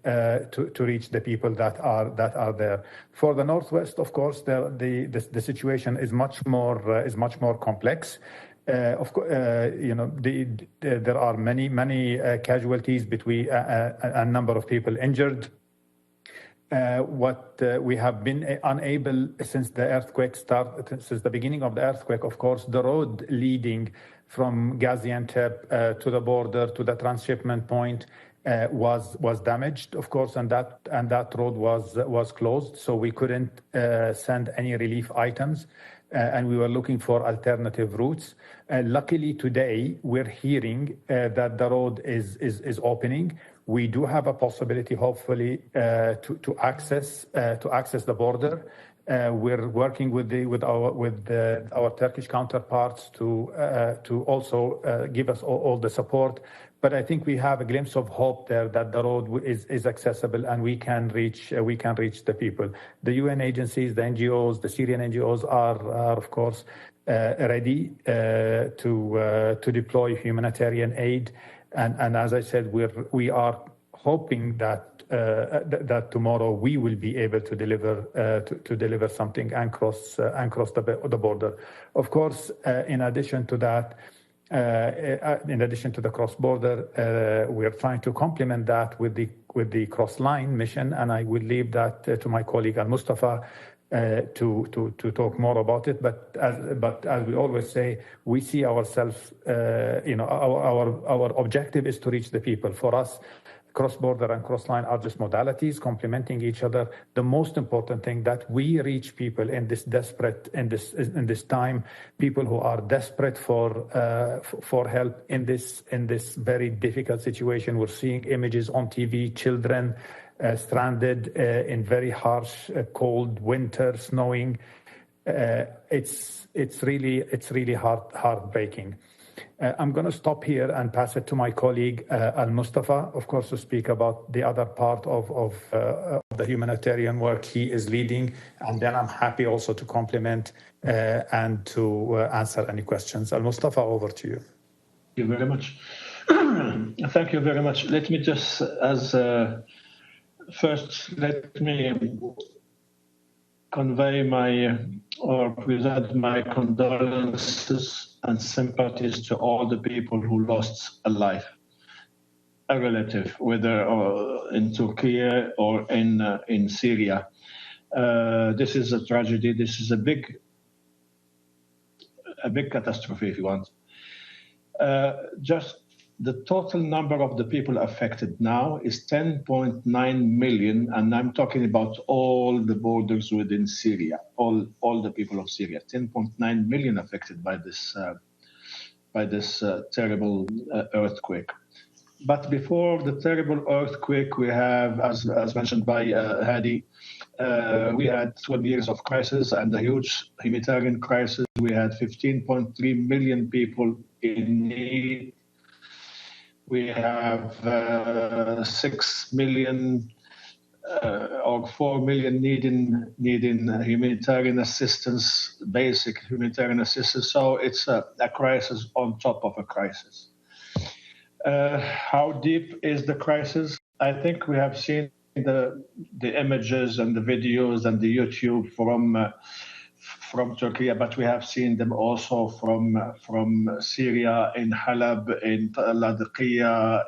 to reach the people that are there. For the northwest, of course, the situation is much more complex. Of course, there are many casualties, between a number of people injured. What we have been unable since the earthquake started, since the beginning of the earthquake, of course, the road leading from Gaziantep to the border to the transshipment point was damaged, of course, and that road was closed, so we couldn't send any relief items, and we were looking for alternative routes. Luckily, today we're hearing that the road is opening. We do have a possibility, hopefully, to access the border. We're working with our Turkish counterparts to also give us all the support. But I think we have a glimpse of hope there that the road is accessible and we can reach the people. The UN agencies, the NGOs, the Syrian NGOs are of course ready to deploy humanitarian aid. And as I said, we are hoping that tomorrow we will be able to deliver something and cross the border. Of course, in addition to that, in addition to the cross border, we are trying to complement that with the cross line mission, and I will leave that to my colleague Al-Mustafa to talk more about it. But as we always say, we see ourselves, our objective is to reach the people. For us, cross-border and cross-line are just modalities complementing each other. The most important thing that we reach people in this time, people who are desperate for help in this very difficult situation. We're seeing images on TV, children stranded in very harsh, cold winter, snowing. It's really heartbreaking. I'm going to stop here and pass it to my colleague Al-Mustafa, of course, to speak about the other part of the humanitarian work he is leading, and then I'm happy also to complement and to answer any questions. Al-Mustafa, over to you. Thank you very much. Thank you very much. Let me just, first, let me convey or present my condolences and sympathies to all the people who lost a life, a relative, whether in Turkey or in Syria. This is a tragedy. This is a big catastrophe, if you want. Just the total number of the people affected now is 10.9 million, and I'm talking about all the borders within Syria, all the people of Syria. 10.9 million affected by this terrible earthquake. But before the terrible earthquake, we have, as mentioned by Hadi, we had 12 years of crisis and a huge humanitarian crisis. We had 15.3 million people in need. We have 6 million or 4 million needing humanitarian assistance, basic humanitarian assistance. So it's a crisis on top of a crisis. How deep is the crisis? I think we have seen the images and the videos and the YouTube from Turkey, but we have seen them also from Syria, in Halab, in Latakia,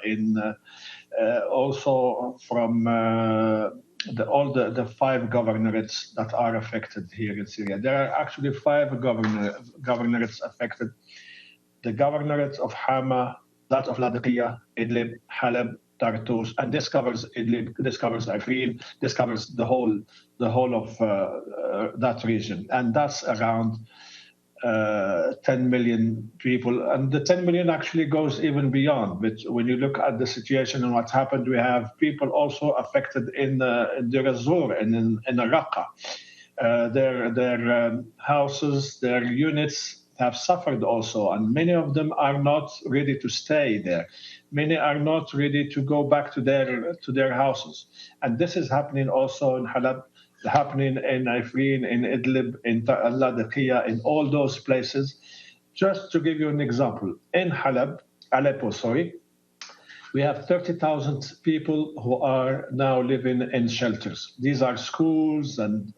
also from all the 5 governorates that are affected here in Syria. There are actually 5 governorates affected. The governorates of Hama, that of Latakia, Idlib, Halab, Tartus, and this covers Idlib, this covers Afrin, this covers the whole of that region, and that's around 10 million people. And the 10 million actually goes even beyond. But when you look at the situation and what happened, we have people also affected in Deir ez-Zor and in Raqqa. Their houses, their units have suffered also, and many of them are not ready to stay there. Many are not ready to go back to their houses. And this is happening also in Halab, happening in Afrin, in Idlib, in Latakia, in all those places. Just to give you an example, in Aleppo, we have 30,000 people who are now living in shelters. These are schools and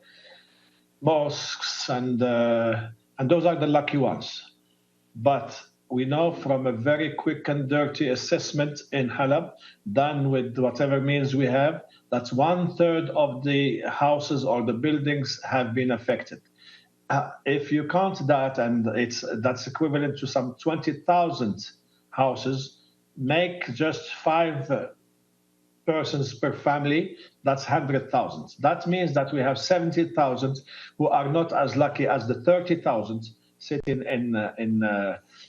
mosques, and those are the lucky ones. But we know from a very quick and dirty assessment in Halab, done with whatever means we have, that 1/3 of the houses or the buildings have been affected. If you count that, and that's equivalent to some 20,000 houses, make just 5 persons per family, that's 100,000. That means that we have 70,000 who are not as lucky as the 30,000 sitting in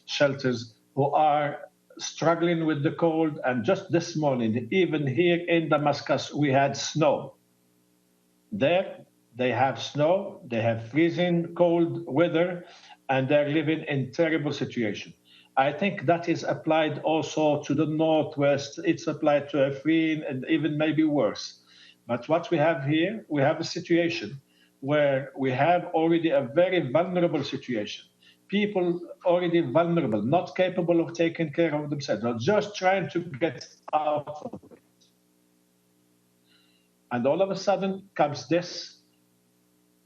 shelters, who are struggling with the cold. And just this morning, even here in Damascus, we had snow. There, they have snow, they have freezing cold weather, and they're living in terrible situation. I think that is applied also to the Northwest. It's applied to Afrin and even maybe worse. But what we have here, we have a situation where we have already a very vulnerable situation. People already vulnerable, not capable of taking care of themselves, or just trying to get out of it. And all of a sudden comes this,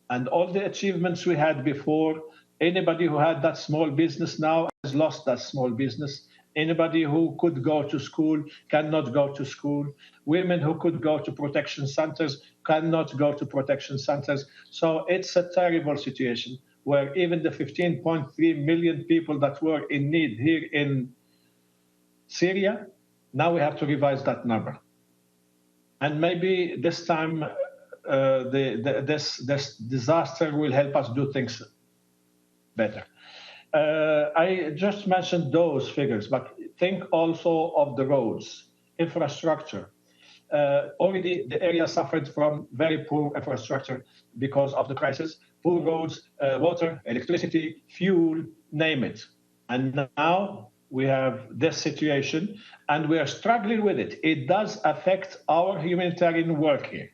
and all the achievements we had before. Anybody who had that small business now has lost that small business. Anybody who could go to school cannot go to school. Women who could go to protection centers cannot go to protection centers. So it's a terrible situation where even the 15.3 million people that were in need here in Syria, now we have to revise that number. And maybe this time this disaster will help us do things better. I just mentioned those figures, but think also of the roads, infrastructure. Already the area suffered from very poor infrastructure because of the crisis, poor roads, water, electricity, fuel, name it. And now we have this situation, and we are struggling with it. It does affect our humanitarian work here.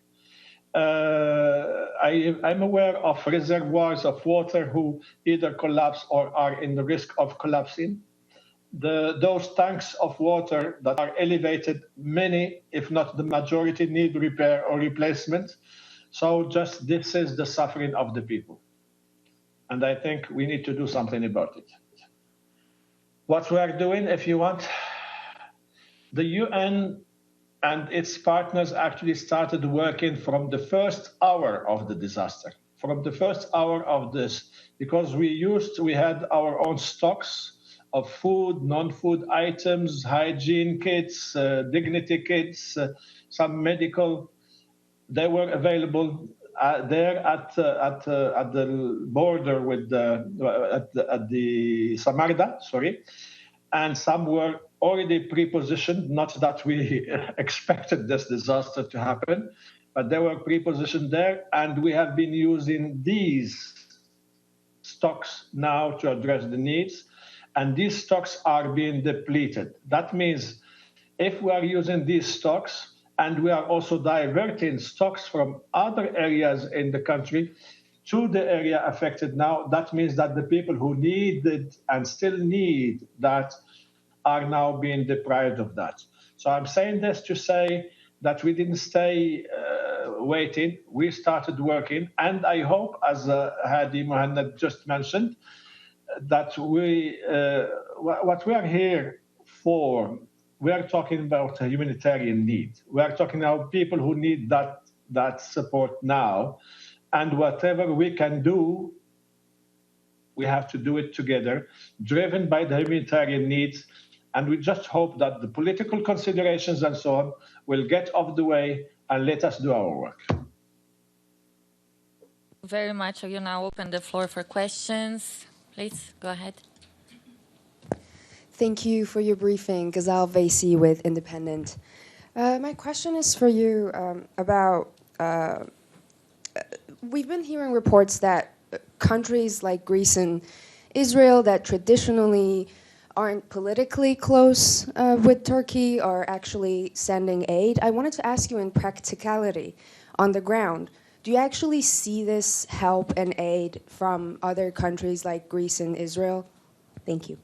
I'm aware of reservoirs of water who either collapse or are in the risk of collapsing. Those tanks of water that are elevated, many, if not the majority, need repair or replacement. So just this is the suffering of the people. And I think we need to do something about it. What we are doing, if you want, the UN and its partners actually started working from the first hour of the disaster, from the first hour of this, because we had our own stocks of food, non-food items, hygiene kits, dignity kits, some medical. They were available there at the border with at the Samarda, and some were already pre-positioned. Not that we expected this disaster to happen, but they were pre-positioned there, and we have been using these stocks now to address the needs, and these stocks are being depleted. That means if we are using these stocks, and we are also diverting stocks from other areas in the country to the area affected now, that means that the people who needed and still need that are now being deprived of that. So I'm saying this to say that we didn't stay waiting. We started working. And I hope, as Hadi Mohanad just mentioned, that what we are here for, we are talking about a humanitarian need. We are talking about people who need that support now. And whatever we can do, we have to do it together, driven by the humanitarian needs. And we just hope that the political considerations and so on will get off the way and let us do our work. Very much. I will now open the floor for questions. Please, go ahead. Thank you for your briefing, Ghazal Vaisi with Independent. My question is for you about, we've been hearing reports that countries like Greece and Israel that traditionally aren't politically close with Turkey are actually sending aid. I wanted to ask you in practicality, on the ground, do you actually see this help and aid from other countries like Greece and Israel? Thank you.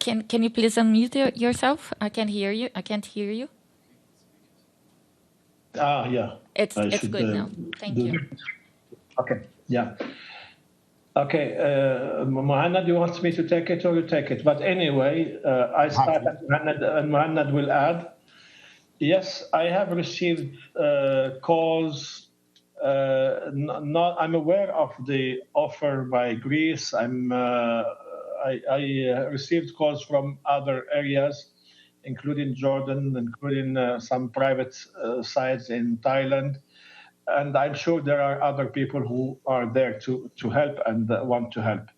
Can you please unmute yourself? I can't hear you. I can't hear you. Yeah. It's good now. Thank you. Okay. Yeah. Okay. Mohanad, you want me to take it or you take it? But anyway, I start and Mohanad will add. Yes, I have received calls. I'm aware of the offer by Greece. I received calls from other areas, including Jordan, including some private sites in Thailand. And I'm sure there are other people who are there to help and want to help.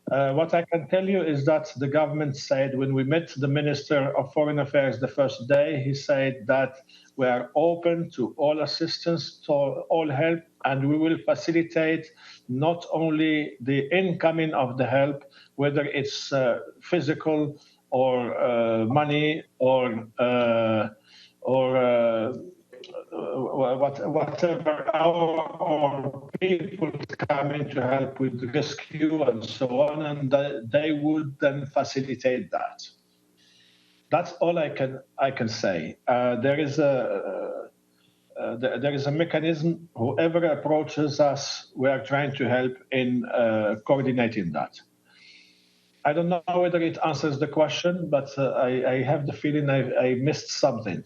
What I can tell you is that the government said when we met the Minister of Foreign Affairs the first day, he said that we are open to all assistance, to all help, and we will facilitate not only the incoming of the help, whether it's physical or money or whatever our people coming to help with rescue and so on, and they would then facilitate that. That's all I can say. There is a mechanism. Whoever approaches us, we are trying to help in coordinating that. I don't know whether it answers the question, but I have the feeling I missed something.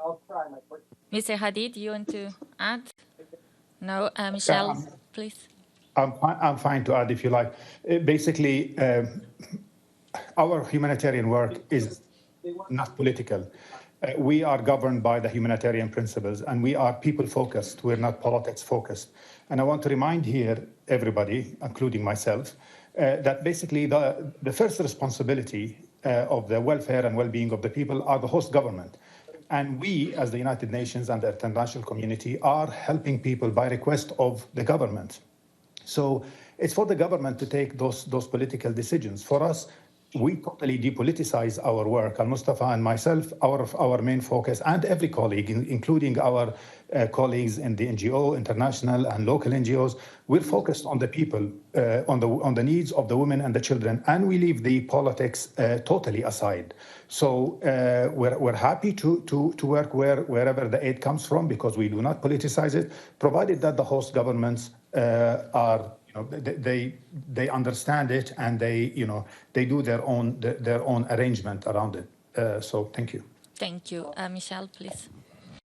I'll try my quick. Mr. Hadid, you want to add? No, Michelle, please. I'm fine to add if you like. Basically, our humanitarian work is not political. We are governed by the humanitarian principles, and we are people-focused. We're not politics-focused. And I want to remind here everybody, including myself, that basically the first responsibility of the welfare and well-being of the people are the host government. And we, as the United Nations and the international community, are helping people by request of the government. So it's for the government to take those political decisions. For us, we totally depoliticize our work. Al-Mustafa and myself, our main focus, and every colleague, including our colleagues in the NGO, international and local NGOs, we're focused on the people, on the needs of the women and the children, and we leave the politics totally aside. So we're happy to work wherever the aid comes from, because we do not politicize it, provided that the host governments are, they understand it, and they do their own arrangement around it. So thank you. Thank you. Michelle, please.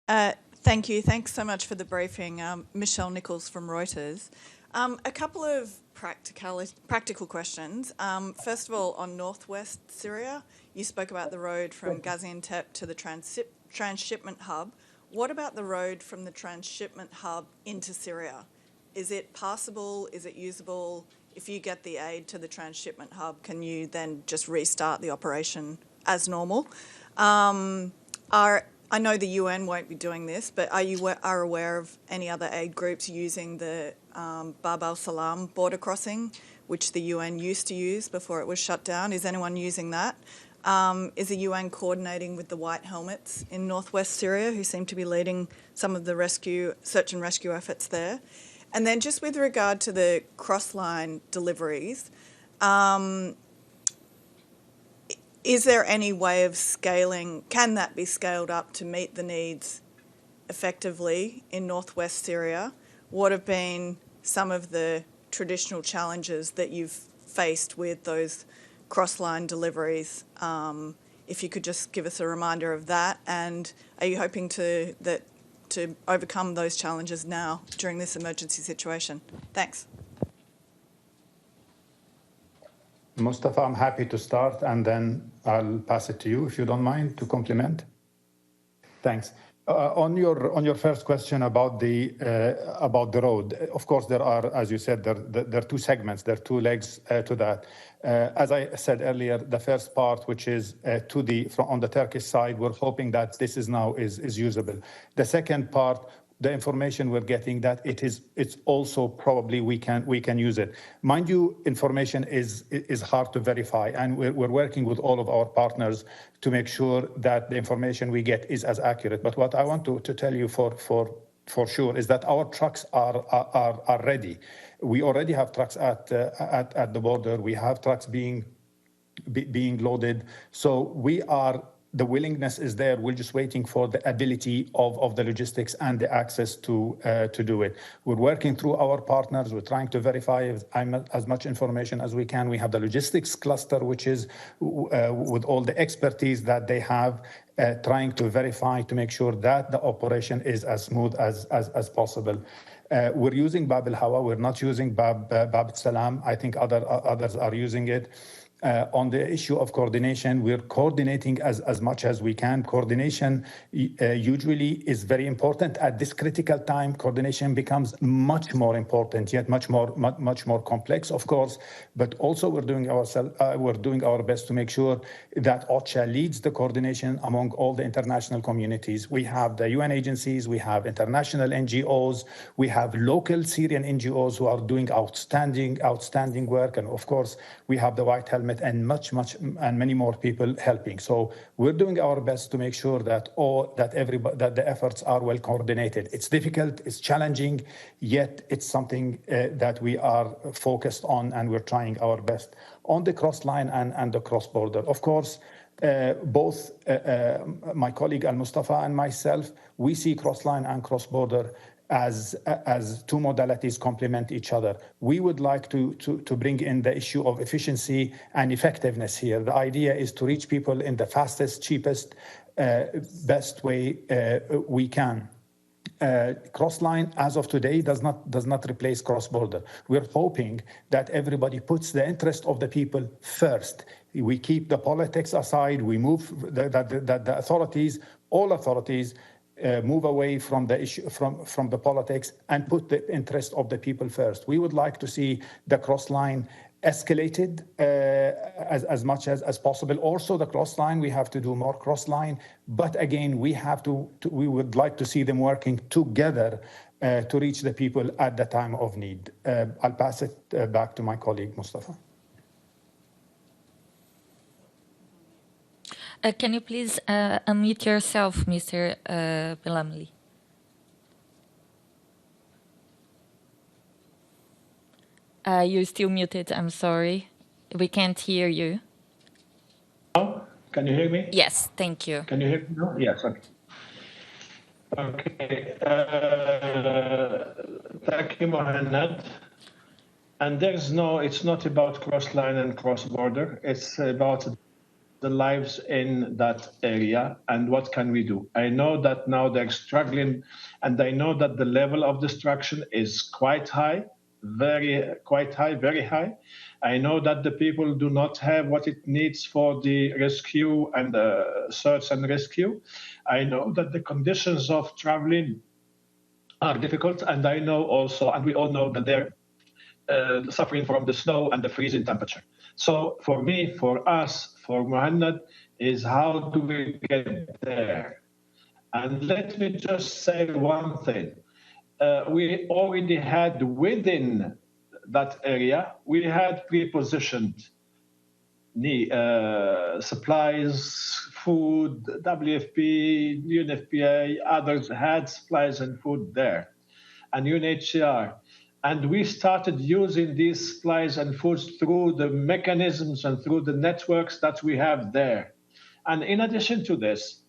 Thank you. Thanks so much for the briefing. Michelle Nichols from Reuters. A couple of practical questions. First of all, on northwest Syria, you spoke about the road from Gaziantep to the transshipment hub. What about the road from the transshipment hub into Syria? Is it passable? Is it usable? If you get the aid to the transshipment hub, can you then just restart the operation as normal? I know the UN won't be doing this, but are you aware of any other aid groups using the Bab al-Salam border crossing, which the UN used to use before it was shut down? Is anyone using that? Is the UN coordinating with the White Helmets in northwest Syria, who seem to be leading some of the search and rescue efforts there? And then just with regard to the cross-line deliveries, is there any way of scaling, can that be scaled up to meet the needs effectively in northwest Syria? What have been some of the traditional challenges that you've faced with those cross-line deliveries? If you could just give us a reminder of that, and are you hoping to overcome those challenges now during this emergency situation? Thanks. Mustafa, I'm happy to start, and then I'll pass it to you, if you don't mind, to complement. Thanks. On your first question about the road, of course there are, as you said, there are two segments, there are two legs to that. As I said earlier, the first part, which is on the Turkish side, we're hoping that this is now usable. The second part, the information we're getting that it's also probably we can use it. Mind you, information is hard to verify, and we're working with all of our partners to make sure that the information we get is as accurate. But what I want to tell you for for sure is that our trucks are ready. We already have trucks at the border. We have trucks being loaded. So the willingness is there. We're just waiting for the ability of the logistics and the access to do it. We're working through our partners. We're trying to verify as much information as we can. We have the logistics cluster, which is with all the expertise that they have, trying to verify to make sure that the operation is as smooth as possible. We're using Bab al-Hawa. We're not using Bab al-Salam. I think others are using it. On the issue of coordination, we're coordinating as much as we can. Coordination usually is very important. At this critical time, coordination becomes much more important, yet much more complex, of course. But also we're doing our best to make sure that OCHA leads the coordination among all the international communities. We have the UN agencies, we have international NGOs, we have local Syrian NGOs who are doing outstanding work, and of course we have the White Helmet and many more people helping. So we're doing our best to make sure that the efforts are well coordinated. It's difficult, it's challenging, yet it's something that we are focused on, and we're trying our best. On the cross line and the cross border, of course, both my colleague El-MOSTAFA and myself, we see cross line and cross border as two modalities complement each other. We would like to bring in the issue of efficiency and effectiveness here. The idea is to reach people in the fastest, cheapest, best way we can. Cross-line, as of today, does not replace cross-border. We're hoping that everybody puts the interest of the people first. We keep the politics aside. We move the authorities, all authorities, move away from the issue, from the politics, and put the interest of the people first. We would like to see the cross line escalated as much as possible. Also, the cross line, we have to do more cross line, but again, we would like to see them working together to reach the people at the time of need. I'll pass it back to my colleague Mustafa. Can you please unmute yourself, Mr. Belamli? You're still muted, I'm sorry. We can't hear you. Oh, can you hear me? Yes, thank you. Can you hear me now? Yes, okay. Okay. Thank you, Mohanad. And it's not about cross-line and cross-border. It's about the lives in that area and what can we do. I know that now they're struggling, and I know that the level of destruction is quite high, very high. I know that the people do not have what it needs for the rescue and the search and rescue. I know that the conditions of traveling are difficult, and I know also, and we all know that they're suffering from the snow and the freezing temperature. So for me, for us, for Mohanad, is how do we get there? And let me just say one thing. We already had within that area, we had pre-positioned supplies, food, WFP, UNFPA, others had supplies and food there, and UNHCR. And we started using these supplies and foods through the mechanisms and through the networks that we have there. And in addition to this,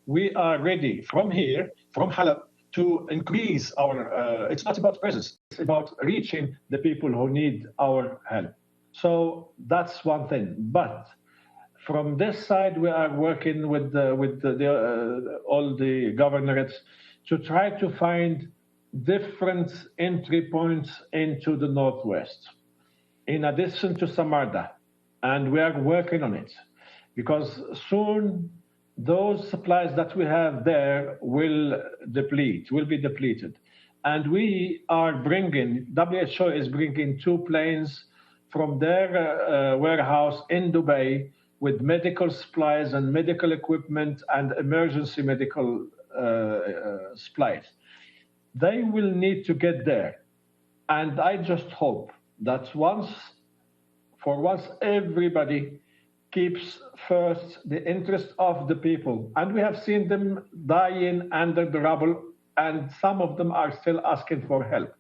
we are ready from here, from Halab, to increase our, it's not about presence, it's about reaching the people who need our help. So that's one thing. But from this side, we are working with all the governorates to try to find different entry points into the Northwest, in addition to Samarda. And we are working on it, because soon those supplies that we have there will be depleted. And we are bringing, WHO is bringing 2 planes from their warehouse in Dubai with medical supplies and medical equipment and emergency medical supplies. They will need to get there. And I just hope that once everybody keeps first the interest of the people, and we have seen them dying under the rubble and some of them are still asking for help.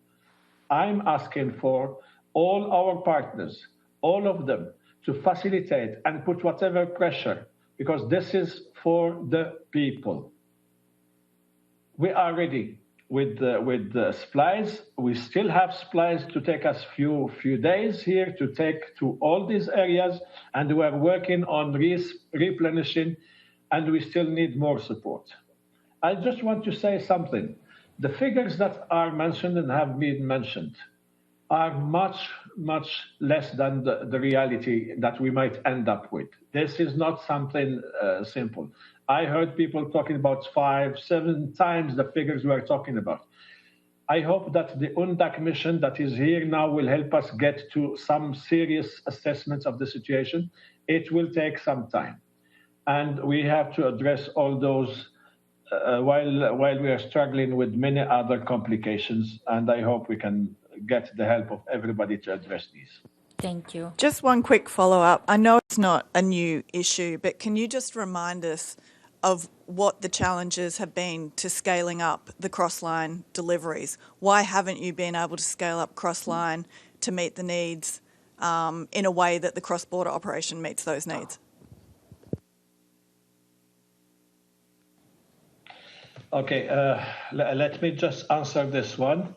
I'm asking for all our partners, all of them, to facilitate and put whatever pressure, because this is for the people. We are ready with the supplies. We still have supplies to take us few days here to take to all these areas, and we are working on replenishing, and we still need more support. I just want to say something. The figures that are mentioned and have been mentioned are much, much less than the reality that we might end up with. This is not something simple. I heard people talking about 5, 7 times the figures we are talking about. I hope that the UNDAC mission that is here now will help us get to some serious assessments of the situation. It will take some time. And we have to address all those while we are struggling with many other complications. And I hope we can get the help of everybody to address these. Thank you. Just one quick follow-up. I know it's not a new issue, but can you just remind us of what the challenges have been to scaling up the cross-line deliveries? Why haven't you been able to scale up cross-line to meet the needs in a way that the cross-border operation meets those needs? Okay, let me just answer this one.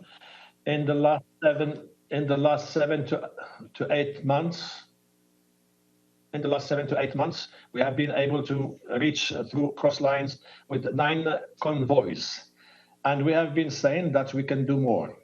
In the last 7 to 8 months, we have been able to reach through cross lines with 9 convoys. And we have been saying that we can do more.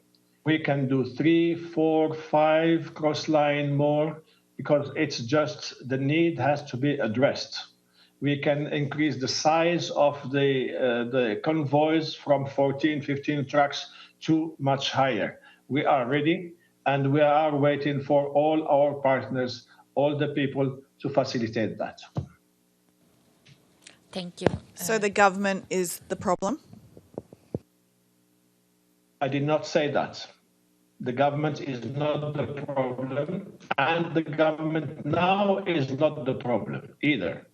We can do 3, 4, 5 cross line more, because it's just the need has to be addressed. We can increase the size of the convoys from 14, 15 trucks to much higher. We are ready, and we are waiting for all our partners, all the people, to facilitate that. Thank you. So the government is the problem? I did not say that. The government is not the problem, and the government now is not the problem either.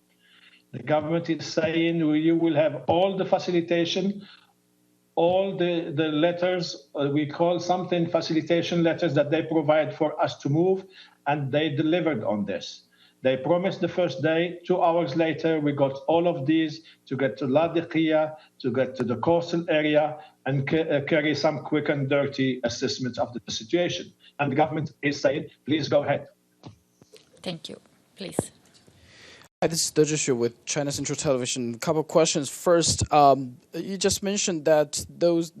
The government is saying you will have all the facilitation, all the letters, we call something facilitation letters that they provide for us to move, and they delivered on this. They promised the first day. 2 hours later, we got all of these to get to Ladiqiyah, to get to the coastal area, and carry some quick and dirty assessments of the situation. And the government is saying, please go ahead. Thank you. Please. Hi, this is De Zhishu with China Central Television. A couple of questions. First, you just mentioned that those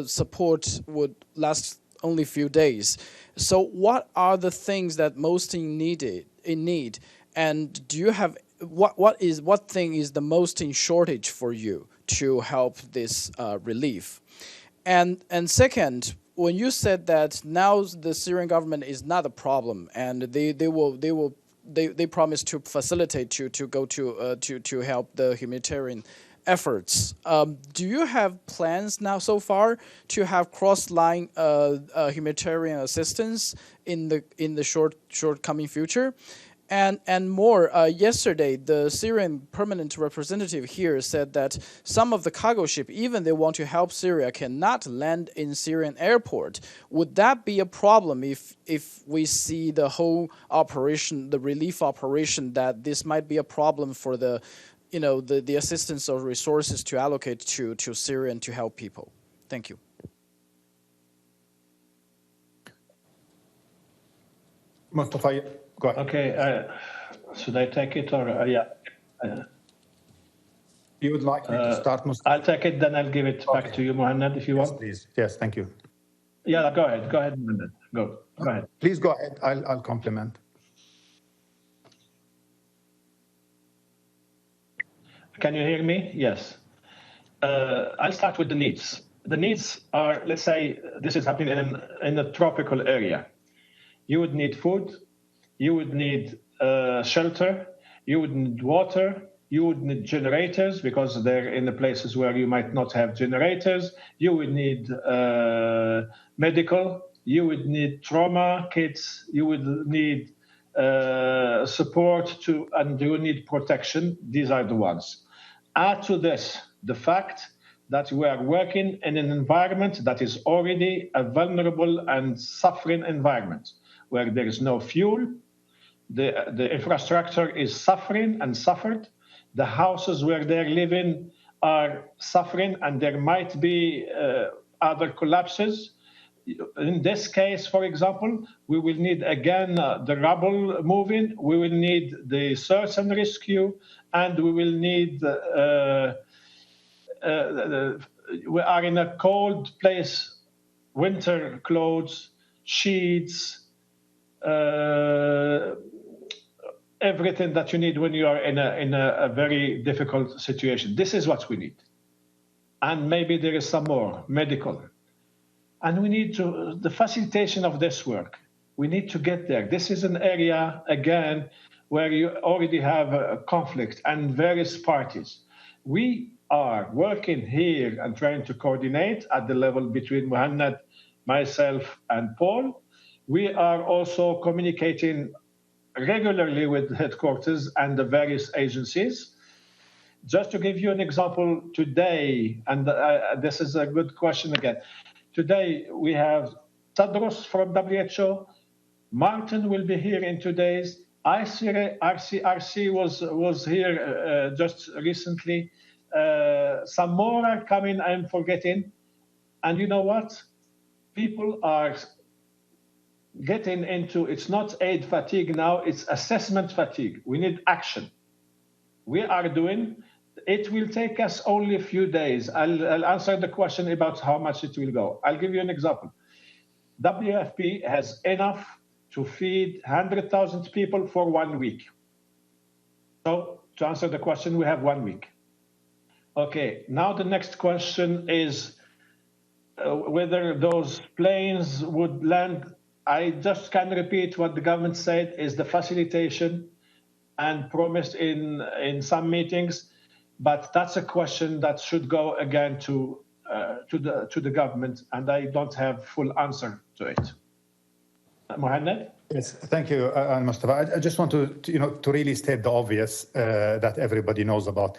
support would last only a few days. So what are the things that most in need? And do you have what thing is the most in shortage for you to help this relief? And second, when you said that now the Syrian government is not a problem and they promise to facilitate to go to help the humanitarian efforts. Do you have plans now so far to have cross-line humanitarian assistance in the short coming future? And more, yesterday, the Syrian permanent representative here said that some of the cargo ship, even they want to help Syria, cannot land in Syrian airport. Would that be a problem if we see the whole operation, the relief operation, that this might be a problem for the assistance or resources to allocate to Syria and to help people? Thank you. Mustafa, go ahead. Okay, should I take it or yeah? You would like me to start, Mustafa? I'll take it, then I'll give it back to you, Mohammed, if you want. Please. Yes, thank you. Yeah, go ahead, Mohammed. Go ahead. Please go ahead. I'll compliment. Can you hear me? Yes. I'll start with the needs. The needs are, let's say, this is happening in a tropical area. You would need food, you would need shelter, you would need water, you would need generators because they're in the places where you might not have generators. You would need medical, you would need trauma kits, you would need support and you would need protection. These are the ones. Add to this the fact that we are working in an environment that is already a vulnerable and suffering environment, where there is no fuel, the infrastructure is suffering and suffered, the houses where they're living are suffering, and there might be other collapses. In this case, for example, we will need again the rubble moving, we will need the search and rescue, and we will need, we are in a cold place, winter clothes, sheets, everything that you need when you are in a very difficult situation. This is what we need. And maybe there is some more, medical. And we need to, the facilitation of this work, we need to get there. This is an area, again, where you already have a conflict and various parties. We are working here and trying to coordinate at the level between Muhannad, myself, and Paul. We are also communicating regularly with headquarters and the various agencies. Just to give you an example, today, and this is a good question again, today we have Tadros from WHO, Martin will be here in 2 days, RC was here just recently, some more are coming, I'm forgetting, and you know what? People are getting into, it's not aid fatigue now, it's assessment fatigue. We need action. We are doing, it will take us only a few days. I'll answer the question about how much it will go. I'll give you an example. WFP has enough to feed 100,000 people for 1 week. So to answer the question, we have 1 week. Okay, now the next question is whether those planes would land. I just can repeat what the government said is the facilitation and promised in some meetings, but that's a question that should go again to the government, and I don't have full answer to it. Muhannad? Yes, thank you, Al-Mustafa. I just want to really state the obvious that everybody knows about.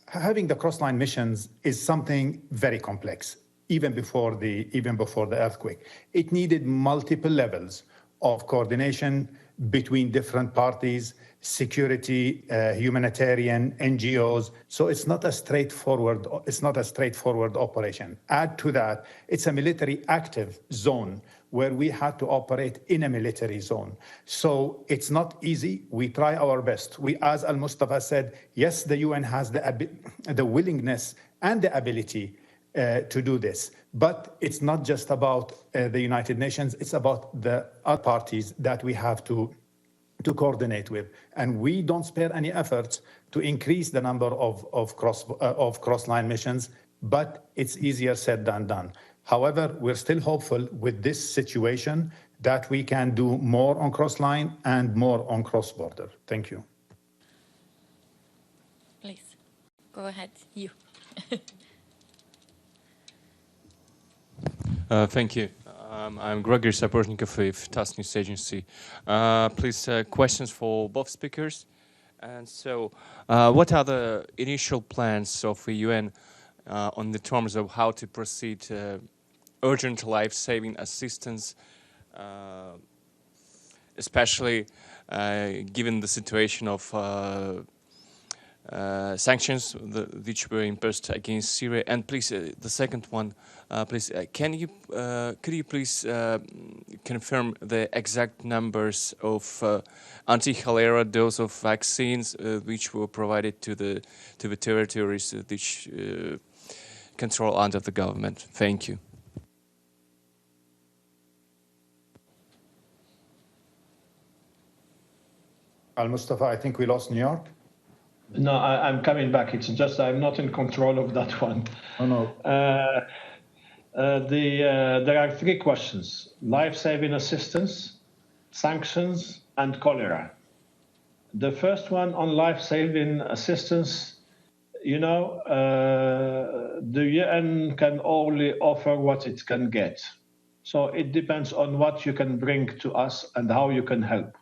Having the cross-line missions is something very complex. Even before the earthquake, it needed multiple levels of coordination between different parties, security, humanitarian, NGOs. So it's not a straightforward operation. Add to that, it's a military active zone where we had to operate in a military zone. So it's not easy. We try our best. We, as Al-Mustafa said, yes, the UN has the willingness and the ability to do this. But it's not just about the United Nations, it's about the other parties that we have to coordinate with. And we don't spare any efforts to increase the number of cross-line missions, but it's easier said than done. However, we're still hopeful with this situation that we can do more on cross-line and more on cross-border. Thank you. Please, go ahead, you. Thank you. I'm Gregory Sapornikov with TASS News Agency. Please, questions for both speakers. And so, what are the initial plans of the UN on the terms of how to proceed urgent life-saving assistance, especially given the situation of sanctions which were imposed against Syria? And please, the second one, please, could you please confirm the exact numbers of anti-cholera dose of vaccines which were provided to the territories which control under the government? Thank you. Al-Mustafa, I think we lost New York. No, I'm coming back. It's just I'm not in control of that one. Oh, no. There are 3 questions: life-saving assistance, sanctions, and cholera. The first one on life-saving assistance, the UN can only offer what it can get. So it depends on what you can bring to us and how you can help.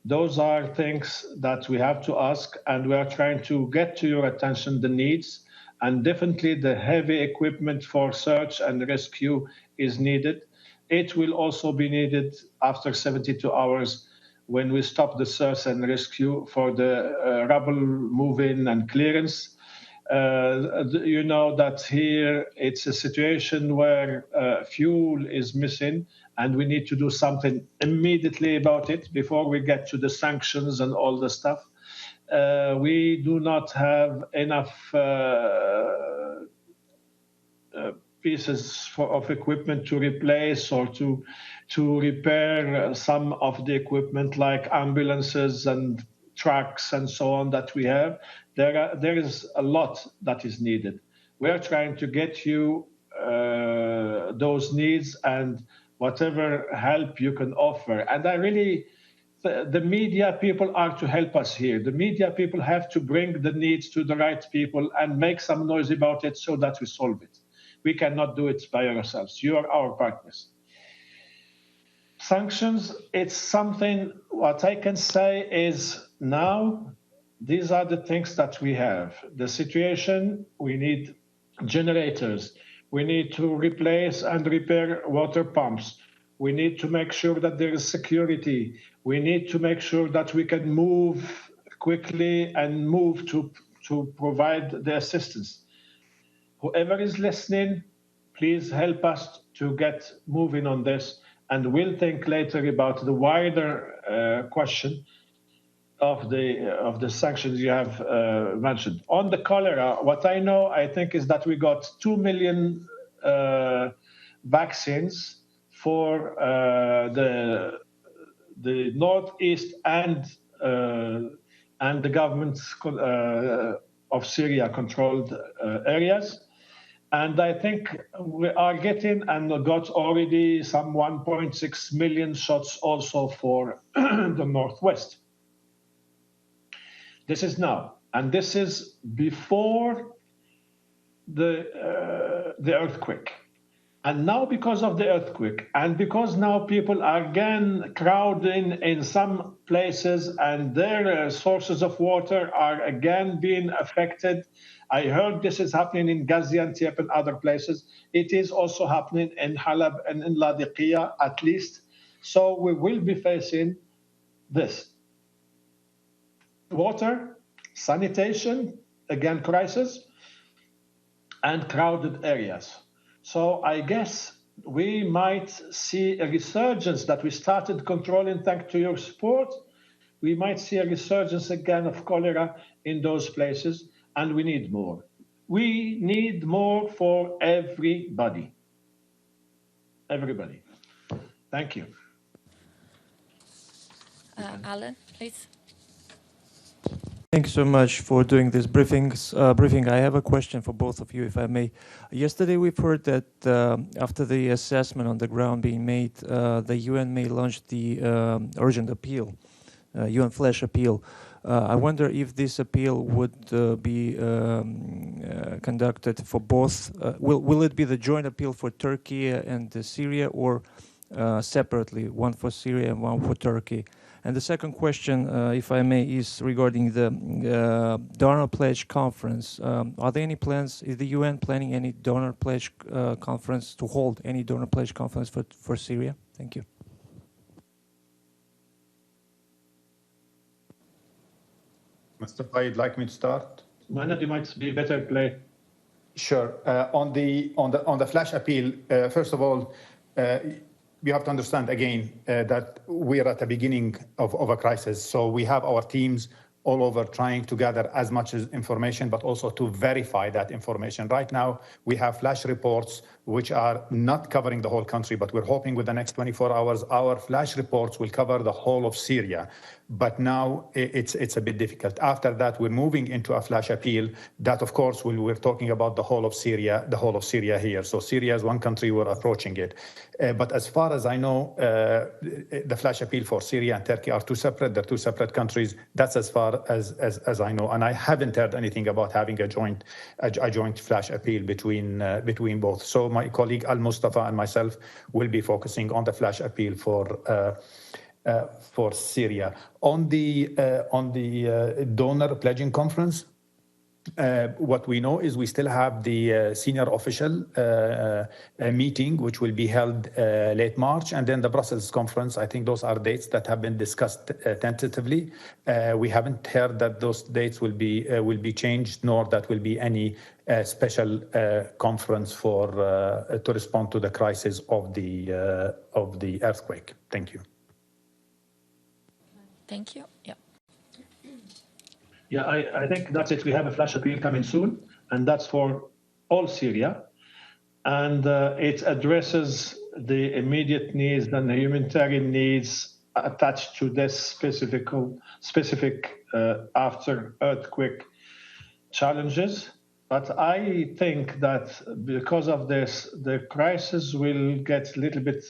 Those are things that we have to ask, and we are trying to get to your attention the needs and definitely the heavy equipment for search and rescue is needed. It will also be needed after 72 hours when we stop the search and rescue for the rubble move-in and clearance. You know that here it's a situation where fuel is missing, and we need to do something immediately about it before we get to the sanctions and all the stuff. We do not have enough pieces of equipment to replace or to repair some of the equipment like ambulances and trucks and so on that we have. There is a lot that is needed. We are trying to get you those needs and whatever help you can offer. And I really, the media people are to help us here. The media people have to bring the needs to the right people and make some noise about it so that we solve it. We cannot do it by ourselves. You are our partners. Sanctions, it's something, what I can say is now, these are the things that we have. The situation, we need generators. We need to replace and repair water pumps. We need to make sure that there is security. We need to make sure that we can move quickly and move to provide the assistance. Whoever is listening, please help us to get moving on this, and we'll think later about the wider question of the sanctions you have mentioned. On the cholera, what I know, I think, is that we got 2 million vaccines for the northeast and the government's of Syria controlled areas. And I think we are getting and got already some 1.6 million shots also for the Northwest. This is now, and this is before the earthquake. And now because of the earthquake, and because now people are again crowding in some places and their sources of water are again being affected. I heard this is happening in Gaziantep and other places. It is also happening in Halab and in Ladiqiyah at least. So we will be facing this. Water, sanitation, again crisis, and crowded areas. So I guess we might see a resurgence that we started controlling thanks to your support. We might see a resurgence again of cholera in those places, and we need more. We need more for everybody. Everybody. Thank you. Alan, please. Thanks so much for doing this briefing. I have a question for both of you, if I may. Yesterday, we've heard that after the assessment on the ground being made, the UN may launch the urgent appeal, UN flash appeal. I wonder if this appeal would be conducted for both. Will it be the joint appeal for Turkey and Syria, or separately, one for Syria and one for Turkey? And the second question, if I may, is regarding the donor pledge conference. Are there any plans, is the UN planning any donor pledge conference, to hold any donor pledge conference for Syria? Thank you. Mustafa, you'd like me to start? Mohamed, you might be better play. Sure. On the flash appeal, first of all, you have to understand again that we are at the beginning of a crisis. So we have our teams all over trying to gather as much as information, but also to verify that information. Right now, we have flash reports which are not covering the whole country, but we're hoping with the next 24 hours, our flash reports will cover the whole of Syria. But now it's a bit difficult. After that, we're moving into a flash appeal that, of course, we're talking about the whole of Syria here. So Syria is one country, we're approaching it. But as far as I know, the flash appeal for Syria and Turkey are they're two separate countries. That's as far as I know. And I haven't heard anything about having a joint flash appeal between both. So my colleague EL-MOSTAFA and myself will be focusing on the flash appeal for Syria. On the donor pledging conference, What we know is we still have the senior official meeting, which will be held late March, and then the Brussels conference. I think those are dates that have been discussed tentatively. We haven't heard that those dates will be changed, nor that will be any special conference for to respond to the crisis of the earthquake. Thank you. Thank you. Yeah. Yeah, I think that's it. We have a flash appeal coming soon, and that's for all Syria. And it addresses the immediate needs and the humanitarian needs attached to this specific after earthquake challenges. But I think that because of this, the crisis will get a little bit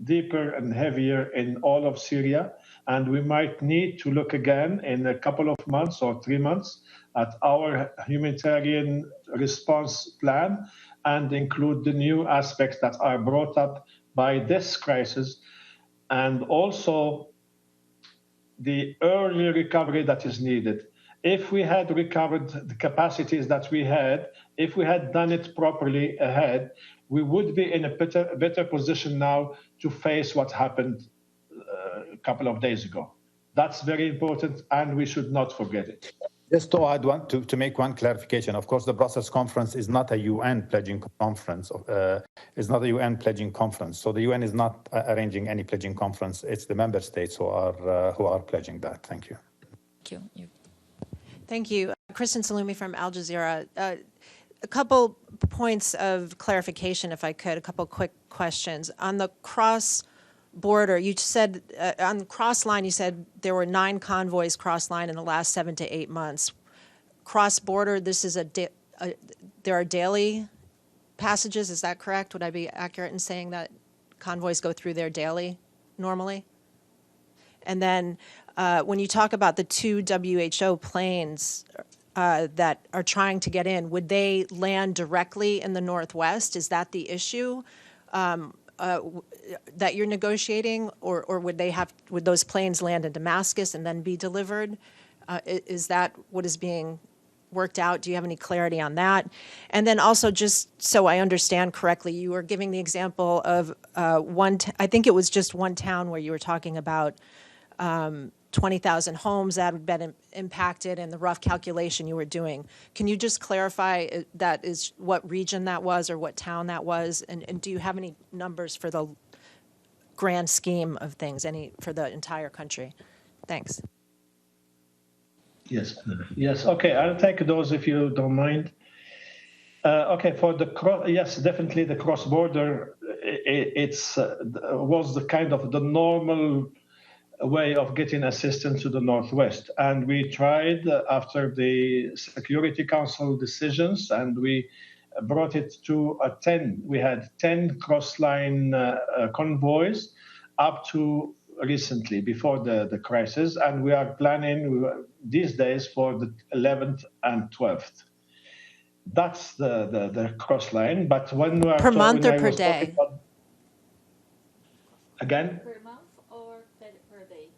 deeper and heavier in all of Syria. And we might need to look again in a couple of months or 3 months at our humanitarian response plan and include the new aspects that are brought up by this crisis, and also the early recovery that is needed. If we had recovered the capacities that we had, if we had done it properly ahead, we would be in a better position now to face what happened a couple of days ago. That's very important, and we should not forget it. Just to add to make one clarification, of course, the Brussels conference is not a UN pledging conference. It's not a UN pledging conference. So the UN is not arranging any pledging conference. It's the member states who are pledging that. Thank you. Thank you. Thank you. Kristen Salumi from Al Jazeera. A couple points of clarification, if I could, a couple quick questions. On the cross-border, you said, on the cross-line, you said there were 9 convoys cross-line in the last 7 to 8 months. Cross-border, this is there are daily passages, is that correct? Would I be accurate in saying that convoys go through there daily, normally? And then when you talk about the 2 WHO planes that are trying to get in, would they land directly in the Northwest? Is that the issue that you're negotiating, or would those planes land in Damascus and then be delivered? Is that what is being worked out? Do you have any clarity on that? And then also, just so I understand correctly, you were giving the example of I think it was just one town where you were talking about 20,000 homes that had been impacted, and the rough calculation you were doing. Can you just clarify that is what region that was or what town that was? And do you have any numbers for the grand scheme of things, for the entire country? Thanks. Yes. Okay, I'll take those if you don't mind. Okay, for yes, definitely the cross-border, was the kind of the normal way of getting assistance to the Northwest. And we tried after the Security Council decisions, and we brought it to 10. We had 10 cross-line convoys up to recently, before the crisis. And we are planning these days for the 11th and 12th. That's the cross-line. But when we are per month or per day? Again? Per month or per day?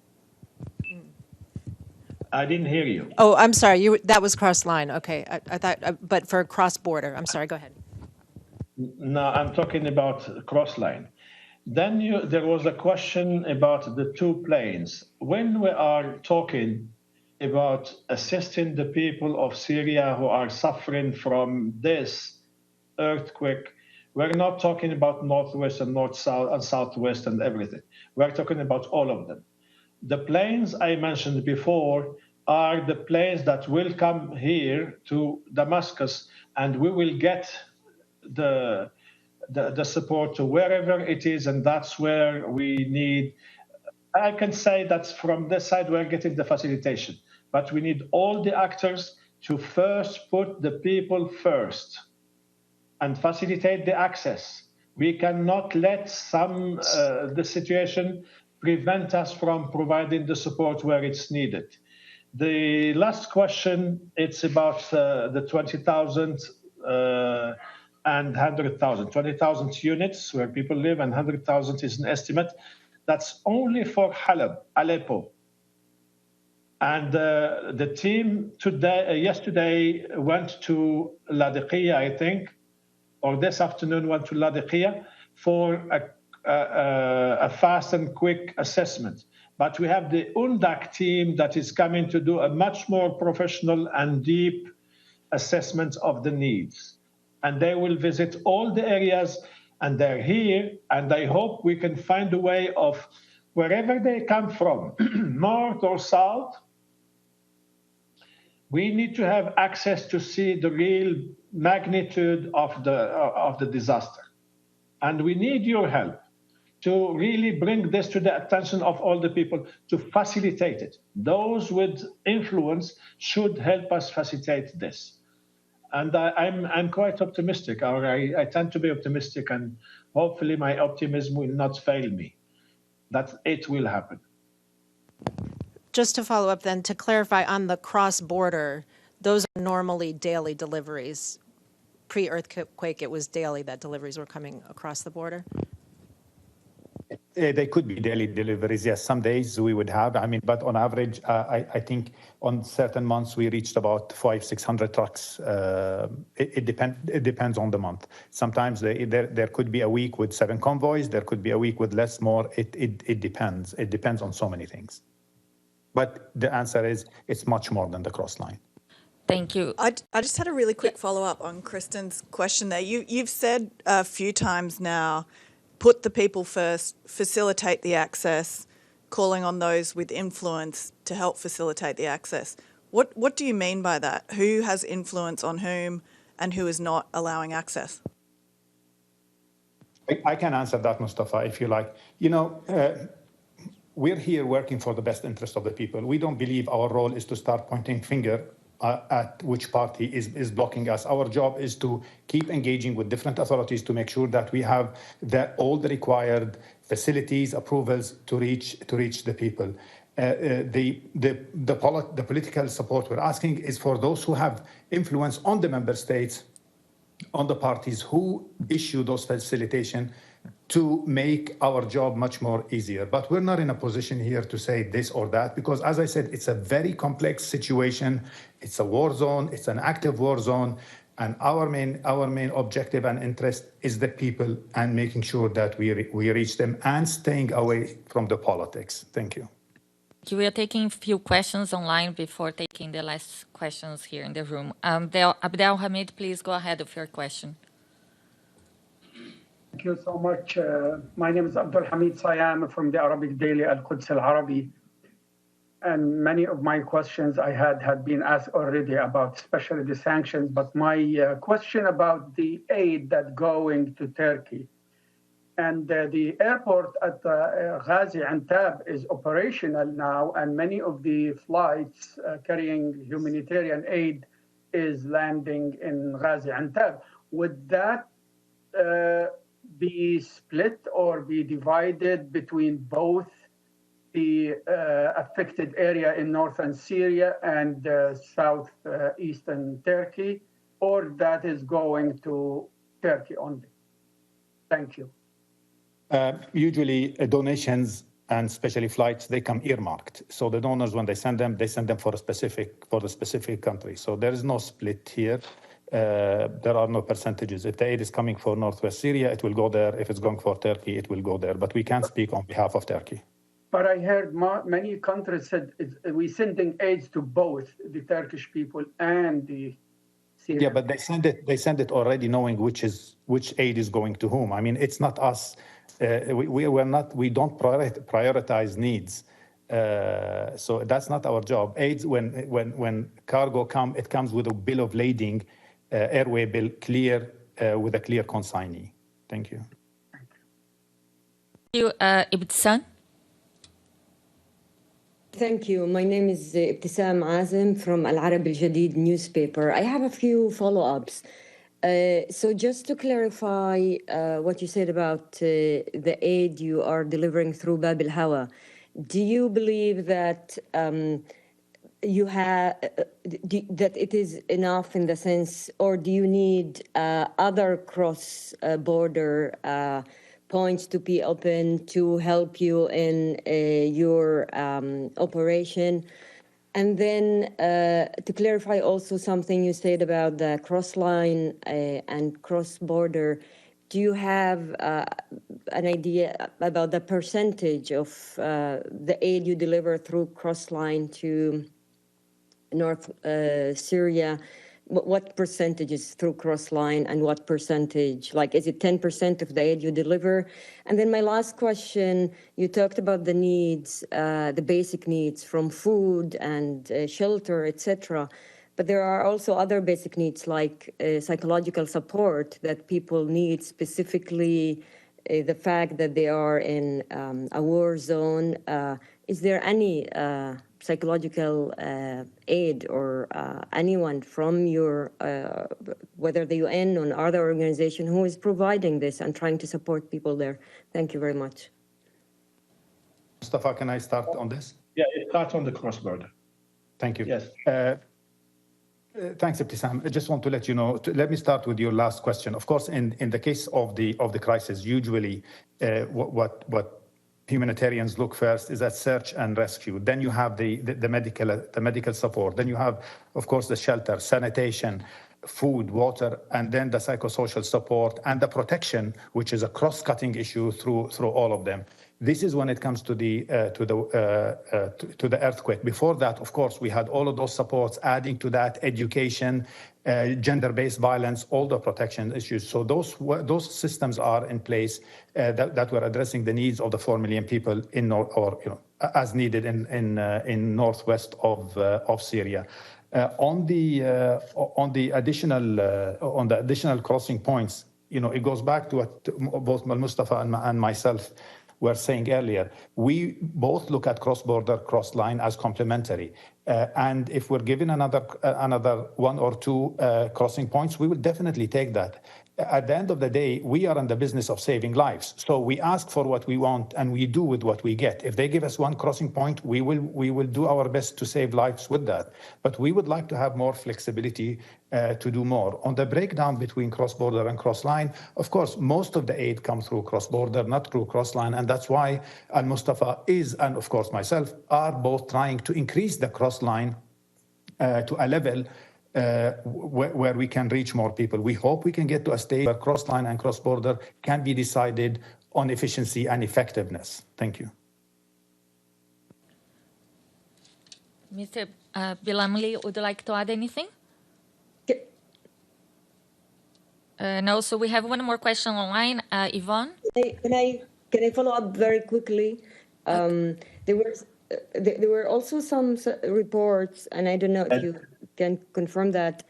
I didn't hear you. Oh, I'm sorry. That was cross-line. Okay. I thought, but for cross-border. I'm sorry. Go ahead. No, I'm talking about cross-line. Then there was a question about the 2 planes. When we are talking about assisting the people of Syria who are suffering from this earthquake, we're not talking about Northwest and North-South and Southwest and everything. We're talking about all of them. The planes I mentioned before are the planes that will come here to Damascus, and we will get the support to wherever it is, and that's where we need. I can say that from this side we're getting the facilitation, but we need all the actors to first put the people first and facilitate the access. We cannot let the situation prevent us from providing the support where it's needed. The last question, it's about the 20,000 and 100,000. 20,000 units where people live, and 100,000 is an estimate. That's only for Aleppo. And the team yesterday went to Ladiqiyah, I think, or this afternoon went to Ladiqiyah for a fast and quick assessment. But we have the UNDAC team that is coming to do a much more professional and deep assessment of the needs. And they will visit all the areas, and they're here, and I hope we can find a way of, wherever they come from, north or south, we need to have access to see the real magnitude of the disaster. And we need your help to really bring this to the attention of all the people, to facilitate it. Those with influence should help us facilitate this. And I'm quite optimistic, or I tend to be optimistic, and hopefully my optimism will not fail me, that it will happen. Just to follow up then, to clarify on the cross-border, those are normally daily deliveries. Pre-earthquake, it was daily that deliveries were coming across the border? They could be daily deliveries, yes. Some days we would have, but on average, I think on certain months we reached about 500-600 trucks. It depends on the month. Sometimes there could be a week with 7 convoys. There could be a week with less, more. It depends. It depends on so many things. But the answer is it's much more than the cross line. Thank you. I just had a really quick follow-up on Kristen's question there. You've said a few times now, put the people first, facilitate the access, calling on those with influence to help facilitate the access. What do you mean by that? Who has influence on whom and who is not allowing access? I can answer that, Mustafa, if you like. We're here working for the best interest of the people. We don't believe our role is to start pointing finger at which party is blocking us. Our job is to keep engaging with different authorities to make sure that we have all the required facilities, approvals to reach the people. The political support we're asking is for those who have influence on the member states, on the parties who issue those facilitation, to make our job much more easier. But we're not in a position here to say this or that, because as I said, it's a very complex situation. It's a war zone, it's an active war zone, and our main objective and interest is the people and making sure that we reach them and staying away from the politics. Thank you. We are taking a few questions online before taking the last questions here in the room. Abdel Hamid, please go ahead with your question. Thank you so much. My name is Abdul Hamid Sayam from the Arabic daily Al-Quds Al-Arabi. And many of my questions I had been asked already about, especially the sanctions. But my question about the aid that going to Turkey. And the airport at Ghazi Antab is operational now, and many of the flights carrying humanitarian aid is landing in Ghazi Antab. Would that be split or be divided between both the affected area in northern Syria and southeastern Turkey, or that is going to Turkey only? Thank you. Usually donations and especially flights, they come earmarked. So the donors, when they send them for the specific country. So there is no split here. There are no percentages. If the aid is coming for northwest Syria, it will go there. If it's going for Turkey, it will go there. But we can't speak on behalf of Turkey. But I heard many countries said we're sending aid to both the Turkish people and the Syrian. Yeah, but they send it already knowing which aid is going to whom. I mean, it's not us. We don't prioritize needs. So that's not our job. Aids, when cargo it comes with a bill of lading, airway bill clear with a clear consignee. Thank you. Thank you, Ibtisam. Thank you. My name is Ibtisam Azim from Al-Arab Al-Jadid newspaper. I have a few follow-ups. So just to clarify what you said about the aid you are delivering through Bab al-Hawa, do you believe that you have that it is enough in the sense, or do you need other cross-border points to be open to help you in your operation? And then to clarify also something you said about the cross-line and cross-border, do you have an idea about the percentage of the aid you deliver through cross-line to North Syria? What percentage is through cross-line and what percentage, like, is it 10% of the aid you deliver? And then my last question, you talked about the needs, the basic needs from food and shelter, etc. But there are also other basic needs like psychological support that people need, specifically the fact that they are in a war zone. Is there any psychological aid or anyone from your, whether the UN or other organization, who is providing this and trying to support people there? Thank you very much. Mustafa, can I start on this? Yeah, it starts on the cross-border. Thank you. Yes. Thanks, Ibtisam. I just want to let you know, let me start with your last question. Of course, in the case of the crisis, usually what humanitarians look first is at search and rescue. Then you have the medical support. Then you have, of course, the shelter, sanitation, food, water, and then the psychosocial support and the protection, which is a cross-cutting issue through all of them. This is when it comes to the earthquake. Before that, of course, we had all of those supports, adding to that education, gender-based violence, all the protection issues. So those systems are in place that were addressing the needs of the 4 million people as needed in northwest of Syria. On the additional crossing points, it goes back to what both Mustafa and myself were saying earlier. We both look at cross-border, cross-line as complementary. And if we're given another 1 or 2 crossing points, we will definitely take that. At the end of the day, we are in the business of saving lives. So we ask for what we want and we do with what we get. If they give us 1 crossing point, we will do our best to save lives with that. But we would like to have more flexibility to do more. On the breakdown between cross-border and cross-line, of course, most of the aid comes through cross-border, not through cross-line. And that's why EL-MOSTAFA is, and of course myself, are both trying to increase the cross-line to a level where we can reach more people. We hope we can get to a stage where cross-line and cross-border can be decided on efficiency and effectiveness. Thank you. Mr. Bilamli, would you like to add anything? No, so we have one more question online. Yvonne? Can I follow up very quickly? There were also some reports, and I don't know if you can confirm that,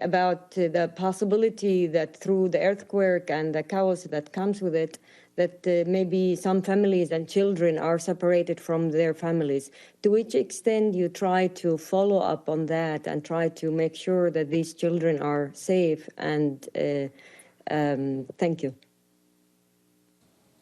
about the possibility that through the earthquake and the chaos that comes with it, that maybe some families and children are separated from their families. To which extent you try to follow up on that and try to make sure that these children are safe? And thank you.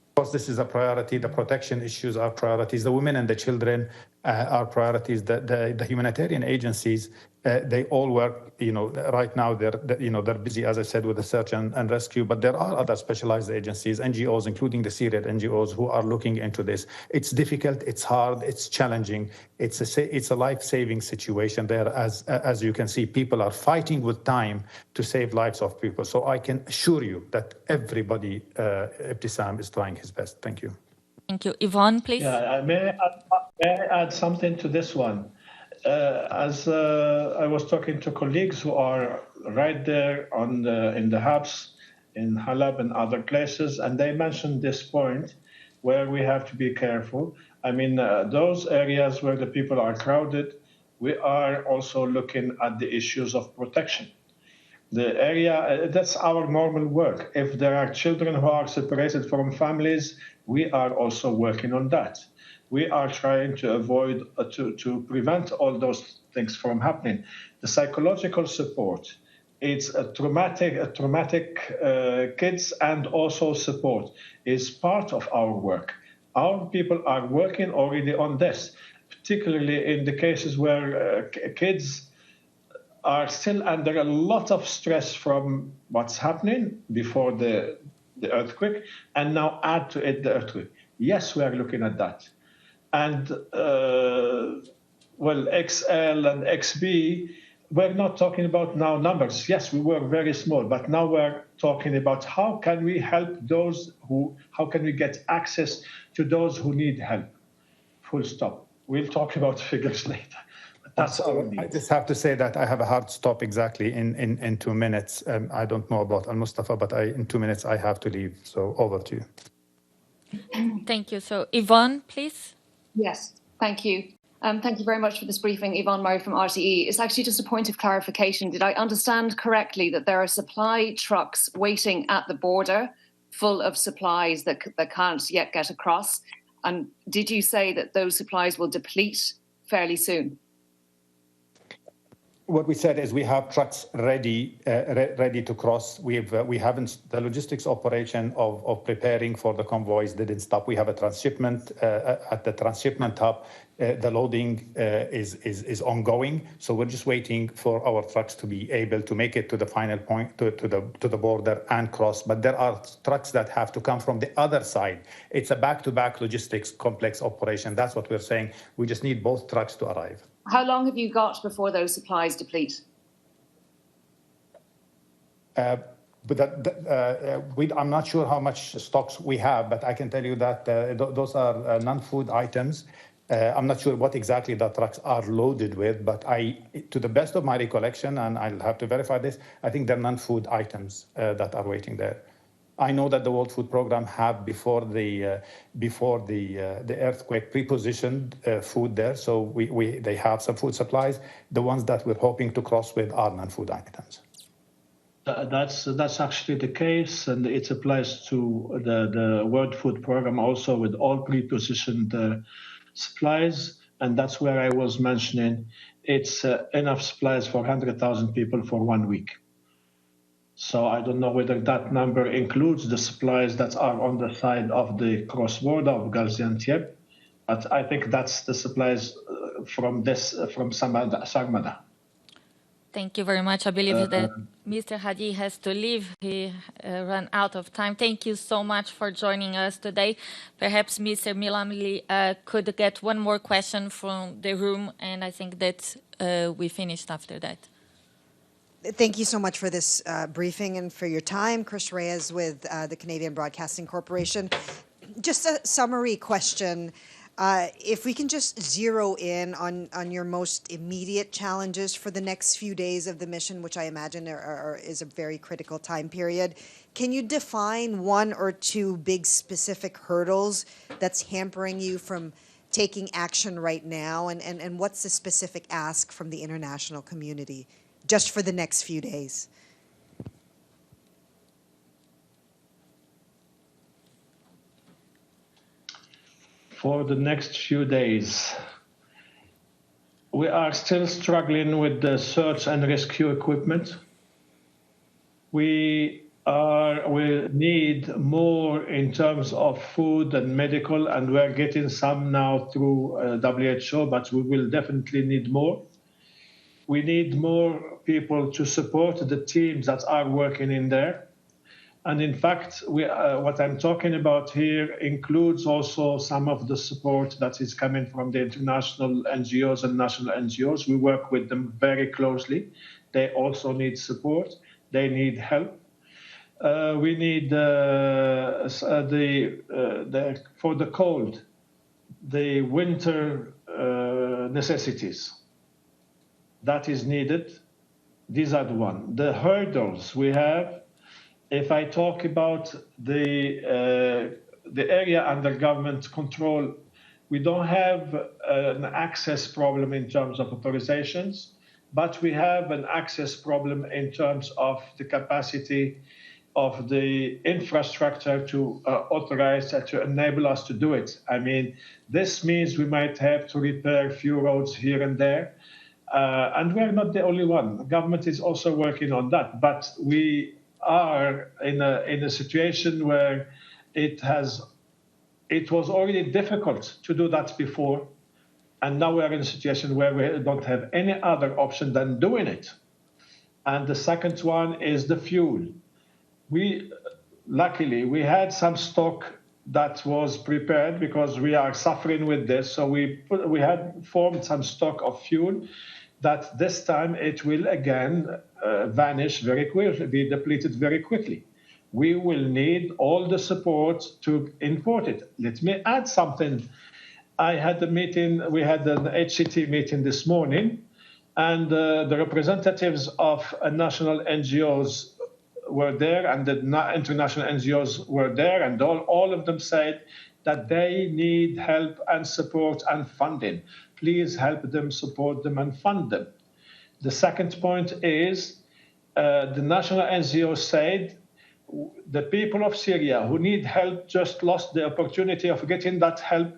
Of course, this is a priority. The protection issues are priorities. The women and the children are priorities. The humanitarian agencies, they all work. Right now they're busy, as I said, with the search and rescue. But there are other specialized agencies, NGOs, including the Syrian NGOs, who are looking into this. It's difficult. It's hard. It's challenging. It's a life-saving situation there. As you can see, people are fighting with time to save lives of people. So I can assure you that everybody, Ibtisam, is trying his best. Thank you. Thank you. Yvonne, please. Yeah, may I add something to this one? As I was talking to colleagues who are right there in the hubs in Halab and other places, and they mentioned this point where we have to be careful. I mean, those areas where the people are crowded, we are also looking at the issues of protection. The area, that's our normal work. If there are children who are separated from families, we are also working on that. We are trying to avoid, to prevent all those things from happening. The psychological support, it's a traumatic kids and also support is part of our work. Our people are working already on this, particularly in the cases where kids are still under a lot of stress from what's happening before the earthquake, and now add to it the earthquake. Yes, we are looking at that. And well, XL and XB, we're not talking about now numbers. Yes, we were very small, but now we're talking about how can we help how can we get access to those who need help? Full stop. We'll talk about figures later. That's our need. I just have to say that I have a hard stop exactly in 2 minutes. I don't know about EL-MOSTAFA, but in 2 minutes I have to leave. So over to you. Thank you. So Yvonne, please. Yes, thank you. Thank you very much for this briefing. Yvonne Murray from RTE. It's actually just a point of clarification. Did I understand correctly that there are supply trucks waiting at the border full of supplies that can't yet get across? And did you say that those supplies will deplete fairly soon? What we said is we have trucks ready to cross. We haven't, the logistics operation of preparing for the convoys didn't stop. We have a transshipment at the transshipment hub. The loading is ongoing. So we're just waiting for our trucks to be able to make it to the final point, to the border and cross. But there are trucks that have to come from the other side. It's a back-to-back logistics complex operation. That's what we're saying. We just need both trucks to arrive. How long have you got before those supplies deplete? I'm not sure how much stocks we have, but I can tell you that those are non-food items. I'm not sure what exactly the trucks are loaded with, but to the best of my recollection, and I'll have to verify this, I think they're non-food items that are waiting there. I know that the World Food Program have before the earthquake pre-positioned food there, so they have some food supplies. The ones that we're hoping to cross with are non-food items. That's actually the case, and it applies to the World Food Program also with all pre-positioned supplies, and that's where I was mentioning it's enough supplies for 100,000 people for 1 week. So I don't know whether that number includes the supplies that are on the side of the cross-border of Gaziantep, but I think that's the supplies from Sarmada. Thank you very much. I believe that Mr. Hadi has to leave. He ran out of time. Thank you so much for joining us today. Perhaps Mr. Milamli could get one more question from the room, and I think that we finished after that. Thank you so much for this briefing and for your time. Chris Reyes with the Canadian Broadcasting Corporation. Just a summary question. If we can just zero in on your most immediate challenges for the next few days of the mission, which I imagine is a very critical time period, can you define one or two big specific hurdles that's hampering you from taking action right now? And what's the specific ask from the international community just for the next few days? For the next few days, we are still struggling with the search and rescue equipment. We need more in terms of food and medical, and we're getting some now through WHO, but we will definitely need more. We need more people to support the teams that are working in there. And in fact, what I'm talking about here includes also some of the support that is coming from the international NGOs and national NGOs. We work with them very closely. They also need support. They need help. We need for the cold, the winter necessities. That is needed. These are the one. The hurdles we have, if I talk about the area under government control, we don't have an access problem in terms of authorizations, but we have an access problem in terms of the capacity of the infrastructure to authorize, to enable us to do it. I mean, this means we might have to repair a few roads here and there. And we're not the only one. The government is also working on that, but we are in a situation where it was already difficult to do that before, and now we're in a situation where we don't have any other option than doing it. And the second one is the fuel. Luckily, we had some stock that was prepared because we are suffering with this. So we had formed some stock of fuel that this time it will again vanish very quickly, be depleted very quickly. We will need all the support to import it. Let me add something. I had a meeting, we had an HCT meeting this morning, and the representatives of national NGOs were there, and the international NGOs were there, and all of them said that they need help and support and funding. Please help them, support them, and fund them. The second point is the national NGO said the people of Syria who need help just lost the opportunity of getting that help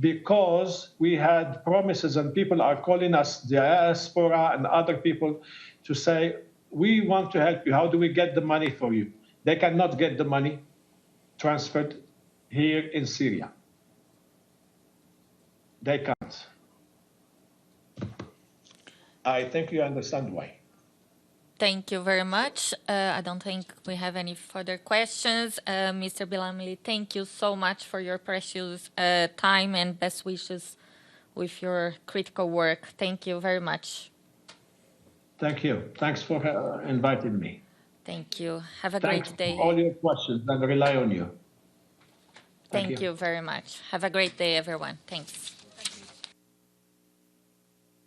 because we had promises, and people are calling us, diaspora and other people, to say, we want to help you. How do we get the money for you? They cannot get the money transferred here in Syria. They can't. I think you understand why. Thank you very much. I don't think we have any further questions. Mr. Bilamli, thank you so much for your precious time and best wishes with your critical work. Thank you very much. Thank you. Thanks for inviting me. Thank you. Have a great day. For all your questions, and rely on you. Thank you very much. Have a great day, everyone. Thanks.